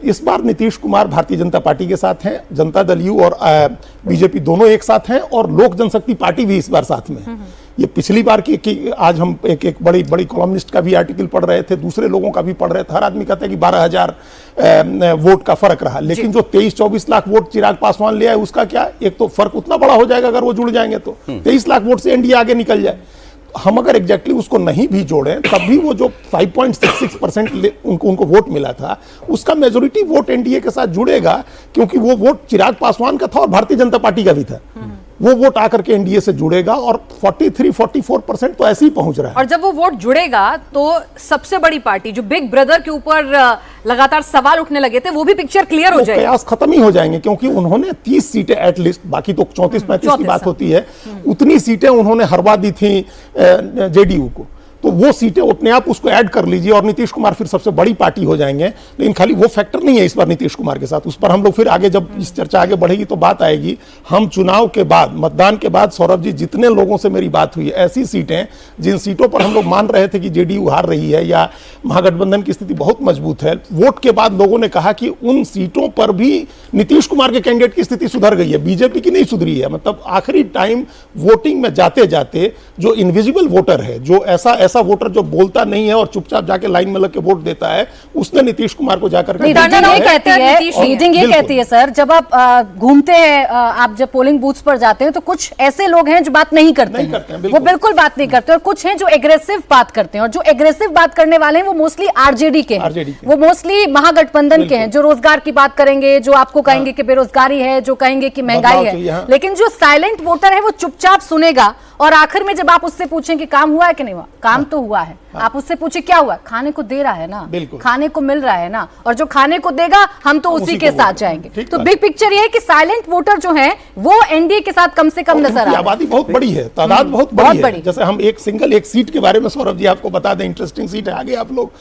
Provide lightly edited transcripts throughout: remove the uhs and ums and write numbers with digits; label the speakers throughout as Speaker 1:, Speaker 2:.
Speaker 1: इस बार नीतीश कुमार भारतीय जनता पार्टी के साथ हैं, जनता दल यू और बीजेपी दोनों एक साथ हैं, और लोक जनशक्ति पार्टी भी इस बार साथ में है। ये पिछली बार की आज हम एक बड़ी बड़ी कॉलमनिस्ट का भी आर्टिकल पढ़ रहे थे, दूसरे लोगों का भी पढ़ रहे थे, हर आदमी कहता है कि 12,000 वोट का फर्क रहा, लेकिन जो 23-24 लाख वोट चिराग पासवान ले आए उसका क्या, एक तो फर्क उतना बड़ा हो जाएगा अगर वो जुड़ जाएंगे तो 23 लाख वोट से एनडीए आगे निकल जाए। हम अगर एग्जैक्टली उसको नहीं भी जोड़ें तब भी वो जो 5.66% उनको वोट मिला था उसका मेजोरिटी वोट एनडीए के साथ जुड़ेगा, क्योंकि वो वोट चिराग पासवान का था और भारतीय जनता पार्टी का भी था। वो वोट आकर के एनडीए से जुड़ेगा और 43-44% तो ऐसे ही पहुंच रहा है।
Speaker 2: और जब वो वोट जुड़ेगा तो सबसे बड़ी पार्टी जो बिग ब्रदर के ऊपर लगातार सवाल उठने लगे थे वो भी पिक्चर क्लियर हो जाएगी,
Speaker 1: कयास खत्म ही हो जाएंगे, क्योंकि उन्होंने 30 सीटें एटलीस्ट, बाकी तो 34-35 की बात होती है, उतनी सीटें उन्होंने हरवा दी थी जेडीयू को, तो वो सीटें अपने आप उसको ऐड कर लीजिए और नीतीश कुमार फिर सबसे बड़ी पार्टी हो जाएंगे। लेकिन खाली वो फैक्टर नहीं है इस बार नीतीश कुमार के साथ, उस पर हम लोग फिर आगे जब इस चर्चा आगे बढ़ेगी तो बात आएगी। हम चुनाव के बाद, मतदान के बाद, सौरभ जी, जितने लोगों से मेरी बात हुई, ऐसी सीटें जिन सीटों पर हम लोग मान रहे थे कि जेडीयू हार रही है या महागठबंधन की स्थिति बहुत मजबूत है, वोट के बाद लोगों ने कहा कि उन सीटों पर भी नीतीश कुमार के कैंडिडेट की स्थिति सुधर गई है, बीजेपी की नहीं सुधरी है। मतलब आखिरी टाइम वोटिंग में जाते जाते जो इनविजिबल वोटर है, जो ऐसा वोटर जो बोलता नहीं है और चुपचाप जाके लाइन में लग के वोट देता है, उसने नीतीश कुमार को जाकर
Speaker 3: रीडिंग ये कहती है सर, जब आप घूमते हैं, आप जब पोलिंग बूथ्स पर जाते हैं तो कुछ ऐसे लोग हैं जो बात नहीं करते हैं, वो बिल्कुल बात नहीं करते, और कुछ हैं जो एग्रेसिव बात करते हैं, और जो एग्रेसिव बात करने वाले हैं वो मोस्टली आरजेडी के हैं, वो मोस्टली महागठबंधन के हैं, जो रोजगार की बात करेंगे, जो आपको कहेंगे कि बेरोजगारी है, जो कहेंगे कि महंगाई है। लेकिन जो साइलेंट वोटर है वो चुपचाप सुनेगा, और आखिर में जब आप उससे पूछें कि काम हुआ है कि नहीं हुआ, काम तो हुआ है, आप उससे पूछे क्या हुआ, खाने को दे रहा है ना, खाने को मिल रहा है ना, और जो खाने को देगा हम तो उसी के साथ जाएंगे। तो बिग पिक्चर ये है कि साइलेंट वोटर जो है वो एनडीए के साथ कम से कम नजर आ रहा है।
Speaker 1: आबादी बहुत बड़ी है, तादाद बहुत बड़ी है। जैसे हम एक सीट के बारे में सौरभ जी आपको बता दें, इंटरेस्टिंग सीट है, आगे आप लोग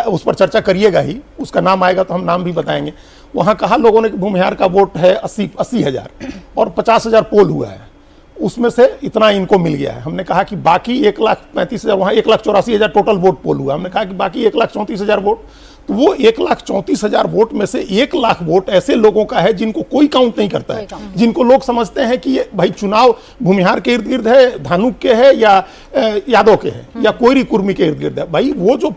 Speaker 1: उस पर चर्चा करिएगा ही, उसका नाम आएगा तो हम नाम भी बताएंगे। वहां कहा लोगों ने कि भूमिहार का वोट है 80,000 और 50,000 पोल हुआ है, उसमें से इतना इनको मिल गया है। हमने कहा कि बाकी 1,35,000, वहां 1,84,000 टोटल वोट पोल हुआ, हमने कहा कि बाकी 1,34,000 वोट, तो वो 1,34,000 वोट में से 1 लाख वोट ऐसे लोगों का है जिनको कोई काउंट नहीं करता है, जिनको लोग समझते हैं कि ये भाई चुनाव भूमिहार के इर्द गिर्द है, धानुक के है या यादव के है या कोयरी कुर्मी के इर्द गिर्द है। भाई वो जो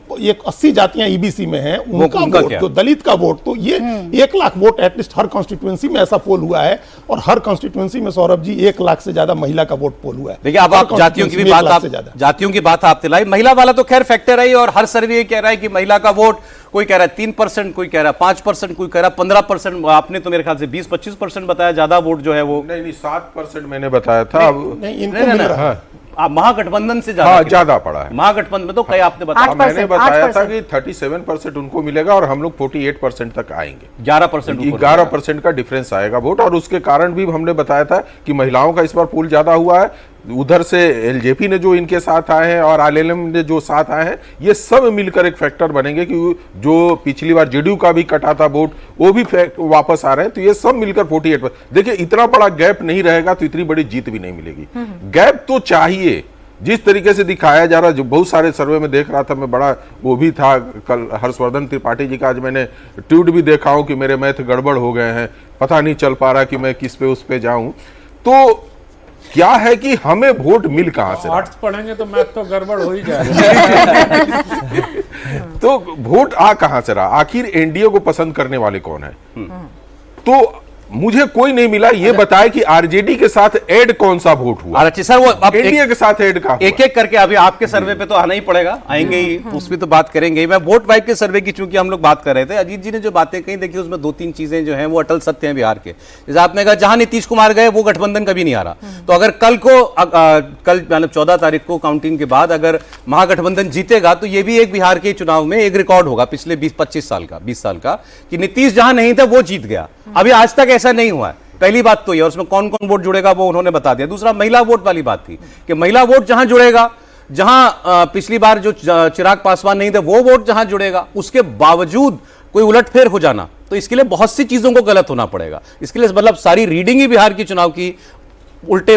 Speaker 1: 80 जातियां ईबीसी में हैं उनका वोट, जो दलित का वोट, तो ये 1 लाख वोट एटलीस्ट हर कॉन्स्टिट्यूएंसी में ऐसा पोल हुआ है, और हर कॉन्स्टिट्यूएंसी में सौरभ जी 1 लाख से ज्यादा महिला का वोट पोल हुआ है।
Speaker 4: देखिए अब आप जातियों की बात आप दिलाई, महिला वाला तो खैर फैक्टर है, और हर सर्वे कह रहा है कि महिला का वोट, कोई कह रहा है 3%, कोई कह रहा है 5%, कोई कह रहा है 15%, आपने तो मेरे ख्याल से 20-25% बताया, ज्यादा वोट जो है वो
Speaker 5: नहीं 7% मैंने बताया था।
Speaker 4: महागठबंधन से
Speaker 5: ज्यादा पड़ा है।
Speaker 4: महागठबंधन में तो कई आपने बताया,
Speaker 5: मैंने बताया था कि 37% उनको मिलेगा और हम लोग 48% तक आएंगे, 11% का डिफरेंस आएगा वोट। और उसके कारण भी हमने बताया था कि महिलाओं का इस बार पूल ज्यादा हुआ है, उधर से एलजेपी ने जो इनके साथ आए हैं और आरएलएम ने जो साथ आए हैं, ये सब मिलकर एक फैक्टर बनेंगे कि जो पिछली बार जेडीयू का भी कटा था वोट वो भी वापस आ रहे हैं, तो ये सब मिलकर 48। देखिए इतना बड़ा गैप नहीं रहेगा तो इतनी बड़ी जीत भी नहीं मिलेगी। गैप तो चाहिए, जिस तरीके से दिखाया जा रहा, जो बहुत सारे सर्वे में देख रहा था मैं, बड़ा वो भी था कल हर्षवर्धन त्रिपाठी जी का, आज मैंने ट्वीट भी देखा हूं कि मेरे मैथ गड़बड़ हो गए हैं, पता नहीं चल पा रहा कि मैं किस पे उस पे जाऊं। तो क्या है कि हमें वोट मिल कहां से,
Speaker 6: आर्ट्स पढ़ेंगे तो मैथ तो गड़बड़ हो ही जाएगा।
Speaker 5: तो वोट आ कहां से रहा, आखिर एनडीए को पसंद करने वाले कौन है? तो मुझे कोई नहीं मिला ये बताए कि आरजेडी के साथ ऐड कौन सा वोट हुआ।
Speaker 4: अच्छा सर, वो अब
Speaker 5: एनडीए के साथ ऐड का
Speaker 4: एक एक करके अभी आपके सर्वे पे तो आना ही पड़ेगा, आएंगे ही, उसमें तो बात करेंगे। मैं वोट वाइब के सर्वे की चूंकि हम लोग बात कर रहे थे, अजीत जी ने जो बातें कही, देखिए उसमें 2-3 चीजें जो हैं वो अटल सत्य हैं बिहार के। जैसे आपने कहा जहां नीतीश कुमार गए वो गठबंधन कभी नहीं आ रहा, तो अगर कल मतलब 14 तारीख को काउंटिंग के बाद अगर महागठबंधन जीतेगा तो ये भी एक बिहार के चुनाव में एक रिकॉर्ड होगा पिछले 20 साल का कि नीतीश जहां नहीं था वो जीत गया। अभी आज तक ऐसा नहीं हुआ है, पहली बात तो ये, और उसमें कौन कौन वोट जुड़ेगा वो उन्होंने बता दिया। दूसरा महिला वोट वाली बात थी कि महिला वोट जहां जुड़ेगा, जहां पिछली बार जो चिराग पासवान नहीं थे वो वोट जहां जुड़ेगा, उसके बावजूद कोई उलटफेर हो जाना, तो इसके लिए बहुत सी चीजों को गलत होना पड़ेगा। इसके लिए मतलब सारी रीडिंग ही बिहार की चुनाव की उल्टे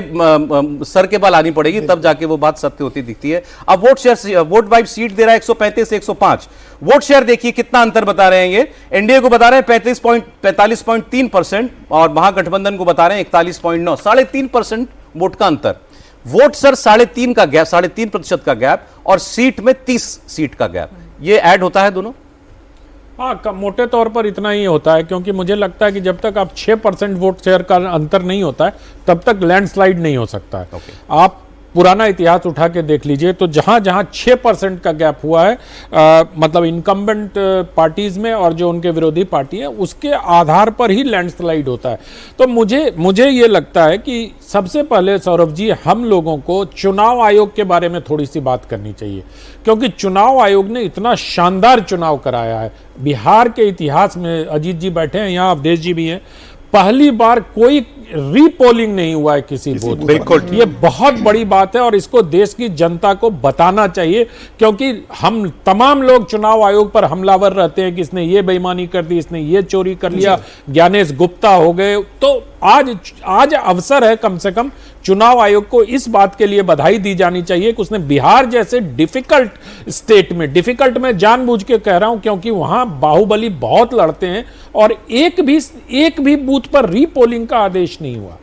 Speaker 4: सर के बल आनी पड़ेगी, तब जाके वो बात सत्य होती दिखती है। अब वोट वाइब सीट दे रहा है 135 से 105। वोट शेयर देखिए कितना अंतर बता रहे हैं ये। एनडीए को बता रहे हैं 45.3% और महागठबंधन को बता रहे हैं 41.9, 3.5% वोट का अंतर। वोट सर 3.5 का गैप, 3.5% का गैप, और सीट में 30 सीट का गैप, ये ऐड होता है दोनों।
Speaker 6: हाँ, मोटे तौर पर इतना ही होता है, क्योंकि मुझे लगता है कि जब तक आप 6% वोट शेयर का अंतर नहीं होता है तब तक लैंडस्लाइड नहीं हो सकता है। आप पुराना इतिहास उठा के देख लीजिए तो जहां जहां 6% का गैप हुआ है, मतलब इनकम्बेंट पार्टीज में और जो उनके विरोधी पार्टी है, उसके आधार पर ही लैंडस्लाइड होता है। तो मुझे ये लगता है कि सबसे पहले सौरभ जी, हम लोगों को चुनाव आयोग के बारे में थोड़ी सी बात करनी चाहिए, क्योंकि चुनाव आयोग ने इतना शानदार चुनाव कराया है बिहार के इतिहास में। अजीत जी बैठे हैं यहाँ, अवधेश जी भी हैं, पहली बार कोई रीपोलिंग नहीं हुआ है किसी बूथ। बिल्कुल, ये बहुत बड़ी बात है और इसको देश की जनता को बताना चाहिए, क्योंकि हम तमाम लोग चुनाव आयोग पर हमलावर रहते हैं कि इसने ये बेईमानी कर दी, इसने ये चोरी कर लिया, ज्ञानेश गुप्ता हो गए। तो आज अवसर है कम से कम चुनाव आयोग को इस बात के लिए बधाई दी जानी चाहिए कि उसने बिहार जैसे डिफिकल्ट स्टेट में, डिफिकल्ट में जानबूझ के कह रहा हूं क्योंकि वहां बाहुबली बहुत लड़ते हैं, और एक भी बूथ पर रीपोलिंग का आदेश नहीं हुआ।